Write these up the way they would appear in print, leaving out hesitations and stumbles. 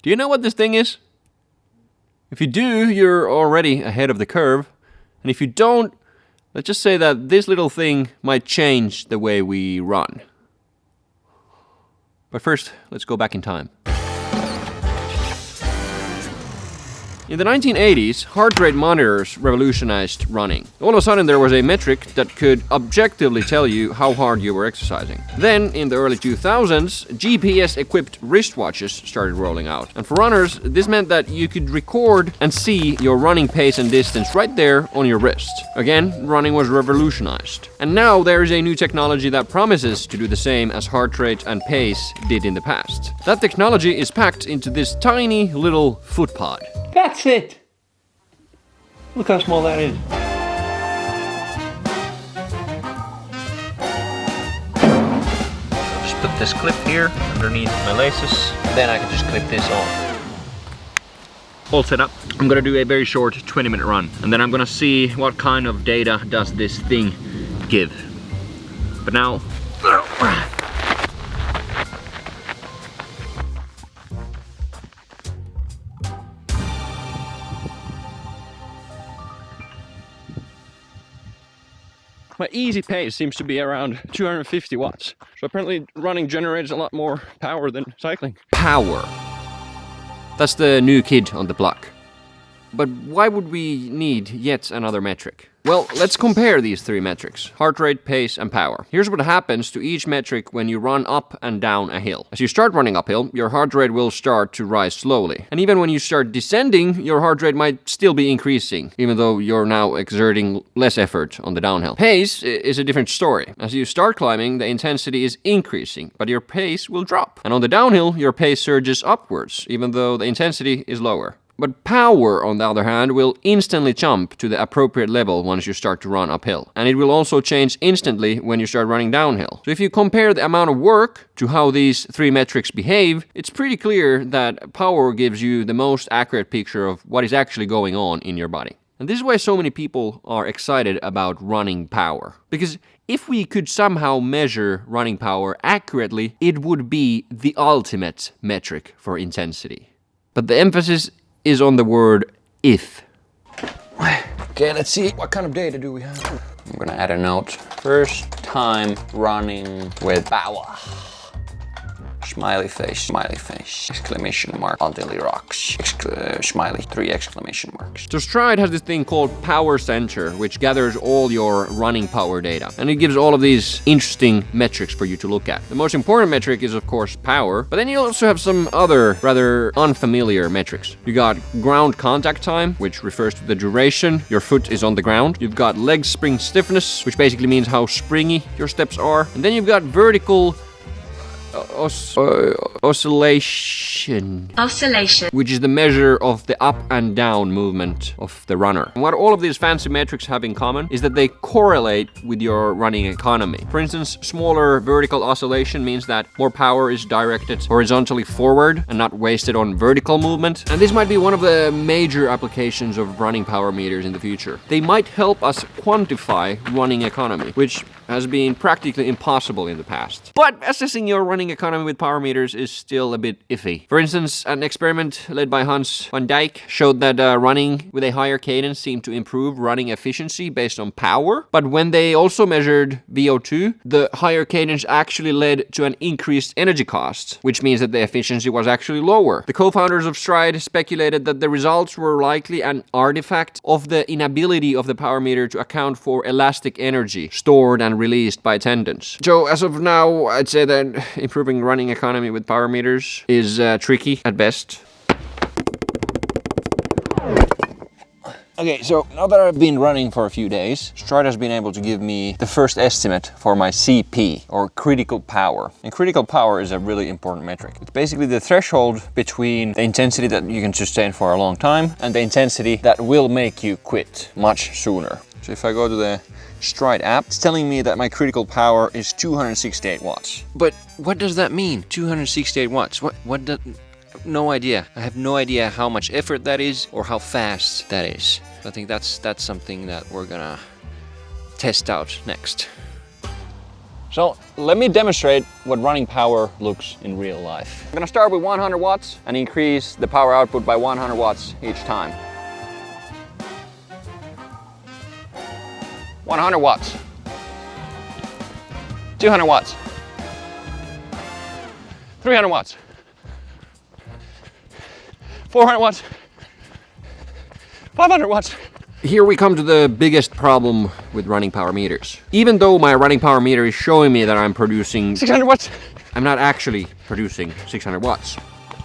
Do you know what this thing is? If you do, you're already ahead of the curve. And if you don't, let's just say that this little thing might change the way we run. But first, let's go back in time. In the 1980s, heart rate monitors revolutionized running. All of a sudden there was a metric that could objectively tell you how hard you were exercising. Then, in the early 2000s, GPS-equipped wristwatches started rolling out. And for runners, this meant that you could record and see your running pace and distance right there on your wrist. Again, running was revolutionized. And now there is a new technology that promises to do the same as heart rate and pace did in the past. That technology is packed into this tiny little foot pod. That's it! Look how small that is. Just put this clip here underneath my laces, then I can just clip this on. All set up. I'm gonna do a very short 20-minute run, and then I'm gonna see what kind of data does this thing give. But now, my easy pace seems to be around 250 watts. So apparently running generates a lot more power than cycling. Power. That's the new kid on the block. But why would we need yet another metric? Well, let's compare these three metrics: heart rate, pace, and power. Here's what happens to each metric when you run up and down a hill. As you start running uphill, your heart rate will start to rise slowly. And even when you start descending, your heart rate might still be increasing, even though you're now exerting less effort on the downhill. Pace is a different story. As you start climbing, the intensity is increasing, but your pace will drop. And on the downhill, your pace surges upwards, even though the intensity is lower. But power, on the other hand, will instantly jump to the appropriate level once you start to run uphill. And it will also change instantly when you start running downhill. So if you compare the amount of work to how these three metrics behave, it's pretty clear that power gives you the most accurate picture of what is actually going on in your body. And this is why so many people are excited about running power. Because if we could somehow measure running power accurately, it would be the ultimate metric for intensity. But the emphasis is on the word if. Okay, let's see. What kind of data do we have? I'm gonna add a note. First time running with power. Smiley face, exclamation mark, until he rocks, smiley, 3 exclamation marks. So Stride has this thing called Power Center, which gathers all your running power data. And it gives all of these interesting metrics for you to look at. The most important metric is, of course, power, but then you also have some other rather unfamiliar metrics. You got ground contact time, which refers to the duration your foot is on the ground. You've got leg spring stiffness, which basically means how springy your steps are. And then you've got vertical oscillation, which is the measure of the up and down movement of the runner. And what all of these fancy metrics have in common is that they correlate with your running economy. For instance, smaller vertical oscillation means that more power is directed horizontally forward and not wasted on vertical movement. And this might be one of the major applications of running power meters in the future. They might help us quantify running economy, which has been practically impossible in the past. But assessing your running economy with power meters is still a bit iffy. For instance, an experiment led by Hans van Dijk showed that running with a higher cadence seemed to improve running efficiency based on power. But when they also measured VO2, the higher cadence actually led to an increased energy cost, which means that the efficiency was actually lower. The co-founders of Stride speculated that the results were likely an artifact of the inability of the power meter to account for elastic energy stored and released by tendons. So as of now, I'd say that improving running economy with power meters is tricky at best. Okay, so now that I've been running for a few days, Stride has been able to give me the first estimate for my CP, or critical power. And critical power is a really important metric. It's basically the threshold between the intensity that you can sustain for a long time and the intensity that will make you quit much sooner. So if I go to the Stride app, it's telling me that my critical power is 268 watts. But what does that mean? 268 watts? What does... No idea. I have no idea how much effort that is or how fast that is. I think that's something that we're gonna test out next. So let me demonstrate what running power looks in real life. I'm gonna start with 100 watts and increase the power output by 100 watts each time. 100 watts. 200 watts. 300 watts. 400 watts. 500 watts. Here we come to the biggest problem with running power meters. Even though my running power meter is showing me that I'm producing 600 watts, I'm not actually producing 600 watts.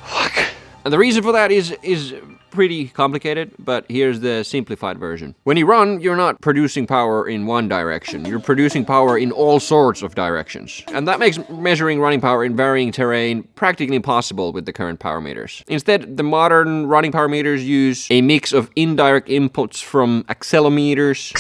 Fuck. And the reason for that is pretty complicated, but here's the simplified version. When you run, you're not producing power in one direction. You're producing power in all sorts of directions. And that makes measuring running power in varying terrain practically impossible with the current power meters. Instead, the modern running power meters use a mix of indirect inputs from accelerometers,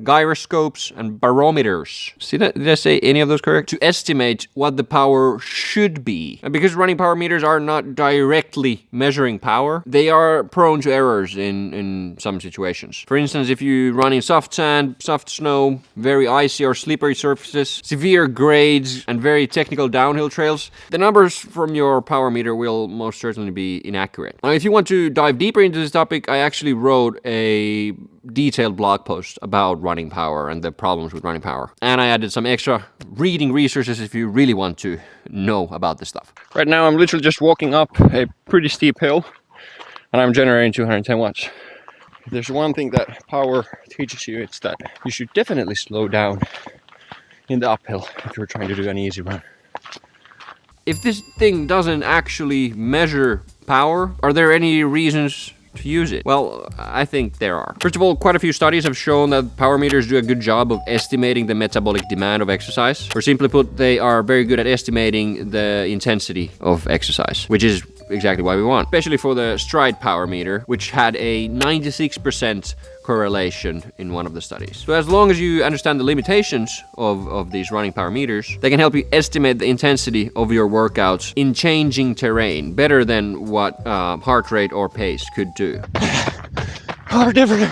gyroscopes, and barometers. See that? Did I say any of those correct? To estimate what the power should be. And because running power meters are not directly measuring power, they are prone to errors in some situations. For instance, if you run in soft sand, soft snow, very icy or slippery surfaces, severe grades, and very technical downhill trails, the numbers from your power meter will most certainly be inaccurate. Now, if you want to dive deeper into this topic, I actually wrote a detailed blog post about running power and the problems with running power. And I added some extra reading resources if you really want to know about this stuff. Right now I'm literally just walking up a pretty steep hill and I'm generating 210 watts. If there's one thing that power teaches you, it's that you should definitely slow down in the uphill if you're trying to do an easy run. If this thing doesn't actually measure power, are there any reasons to use it? Well, I think there are. First of all, quite a few studies have shown that power meters do a good job of estimating the metabolic demand of exercise. Or simply put, they are very good at estimating the intensity of exercise, which is exactly what we want. Especially for the Stride power meter, which had a 96% correlation in one of the studies. So as long as you understand the limitations of these running power meters, they can help you estimate the intensity of your workouts in changing terrain better than what heart rate or pace could do. Are different.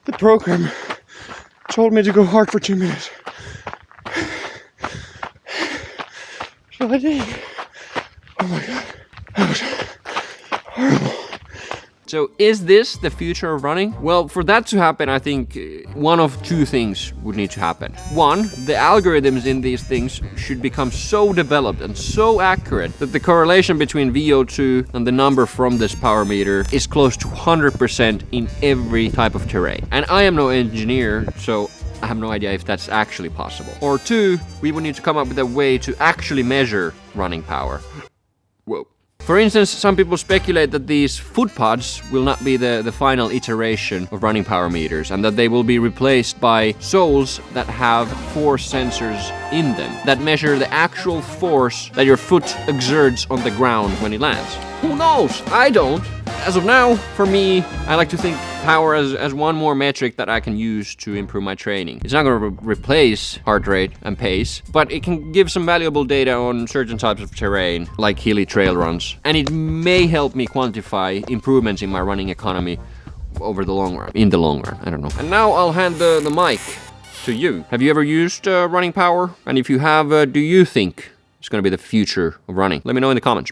The program told me to go hard for 2 minutes. So I did. Oh my god, that was horrible. So is this the future of running? Well, for that to happen, I think one of two things would need to happen. One, the algorithms in these things should become so developed and so accurate that the correlation between VO2 and the number from this power meter is close to 100% in every type of terrain. And I am no engineer, so I have no idea if that's actually possible. Or two, we would need to come up with a way to actually measure running power. Whoa. For instance, some people speculate that these foot pods will not be the final iteration of running power meters and that they will be replaced by soles that have force sensors in them that measure the actual force that your foot exerts on the ground when it lands. Who knows? I don't. As of now, for me, I like to think power as one more metric that I can use to improve my training. It's not going to replace heart rate and pace, but it can give some valuable data on certain types of terrain, like hilly trail runs. And it may help me quantify improvements in my running economy over the long run. In the long run, I don't know. And now I'll hand the mic to you. Have you ever used running power? And if you have, do you think it's going to be the future of running? Let me know in the comments.